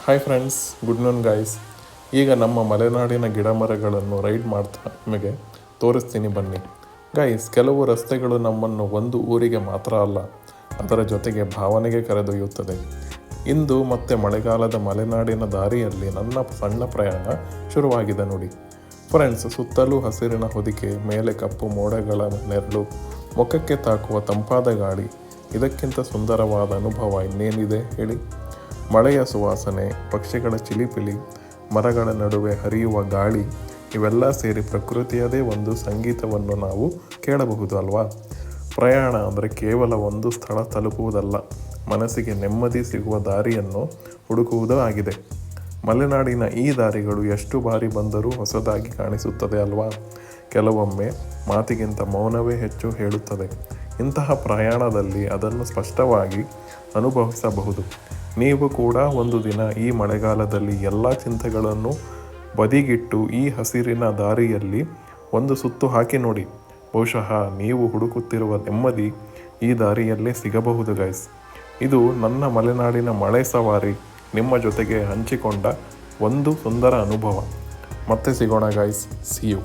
Hi friends, good ನೂನ್ guys. ಈಗ ನಮ್ಮ ಮಲೆನಾಡಿನ ಗಿಡ ಮರಗಳನ್ನು ರೈಡ್ ಮಾಡ್ತಾ ನಿಮಗೆ ತೋರಿಸ್ತೀನಿ ಬನ್ನಿ. ಗೈಸ್, ಕೆಲವು ರಸ್ತೆಗಳು ನಮ್ಮನ್ನು ಒಂದು ಊರಿಗೆ ಮಾತ್ರ ಅಲ್ಲ, ಅದರ ಜೊತೆಗೆ ಭಾವನೆಗೆ ಕರೆದೊಯ್ಯುತ್ತದೆ. ಇಂದು ಮತ್ತೆ ಮಳೆಗಾಲದ ಮಲೆನಾಡಿನ ದಾರಿಯಲ್ಲಿ ನನ್ನ ಸಣ್ಣ ಪ್ರಯಾಣ ಶುರುವಾಗಿದೆ ನೋಡಿ. ಫ್ರೆಂಡ್ಸ್, ಸುತ್ತಲೂ ಹಸಿರಿನ ಹೊದಿಕೆ, ಮೇಲೆ ಕಪ್ಪು ಮೋಡಗಳ ನೆರಳು, ಮುಖಕ್ಕೆ ತಾಕುವ ತಂಪಾದ ಗಾಳಿ. ಇದಕ್ಕಿಂತ ಸುಂದರವಾದ ಅನುಭವ ಇನ್ನೇನಿದೆ ಹೇಳಿ. ಮಳೆಯ ಸುವಾಸನೆ, ಪಕ್ಷಿಗಳ ಚಿಲಿಪಿಲಿ, ಮರಗಳ ನಡುವೆ ಹರಿಯುವ ಗಾಳಿ, ಇವೆಲ್ಲ ಸೇರಿ ಪ್ರಕೃತಿಯದೇ ಒಂದು ಸಂಗೀತವನ್ನು ನಾವು ಕೇಳಬಹುದು ಅಲ್ವಾ. ಪ್ರಯಾಣ ಅಂದರೆ ಕೇವಲ ಒಂದು ಸ್ಥಳ ತಲುಪುವುದಲ್ಲ, ಮನಸ್ಸಿಗೆ ನೆಮ್ಮದಿ ಸಿಗುವ ದಾರಿಯನ್ನು ಹುಡುಕುವುದೂ ಆಗಿದೆ. ಮಲೆನಾಡಿನ ಈ ದಾರಿಗಳು ಎಷ್ಟು ಬಾರಿ ಬಂದರೂ ಹೊಸದಾಗಿ ಕಾಣಿಸುತ್ತದೆ ಅಲ್ವಾ. ಕೆಲವೊಮ್ಮೆ ಮಾತಿಗಿಂತ ಮೌನವೇ ಹೆಚ್ಚು ಹೇಳುತ್ತದೆ. ಇಂತಹ ಪ್ರಯಾಣದಲ್ಲಿ ಅದನ್ನು ಸ್ಪಷ್ಟವಾಗಿ ಅನುಭವಿಸಬಹುದು. ನೀವು ಕೂಡ ಒಂದು ದಿನ ಈ ಮಳೆಗಾಲದಲ್ಲಿ ಎಲ್ಲ ಚಿಂತೆಗಳನ್ನು ಬದಿಗಿಟ್ಟು ಈ ಹಸಿರಿನ ದಾರಿಯಲ್ಲಿ ಒಂದು ಸುತ್ತು ಹಾಕಿ ನೋಡಿ. ಬಹುಶಃ ನೀವು ಹುಡುಕುತ್ತಿರುವ ನೆಮ್ಮದಿ ಈ ದಾರಿಯಲ್ಲೇ ಸಿಗಬಹುದು ಗೈಸ್. ಇದು ನನ್ನ ಮಲೆನಾಡಿನ ಮಳೆ ಸವಾರಿ ನಿಮ್ಮ ಜೊತೆಗೆ ಹಂಚಿಕೊಂಡ ಒಂದು ಸುಂದರ ಅನುಭವ. ಮತ್ತೆ ಸಿಗೋಣ ಗೈಸ್. C you.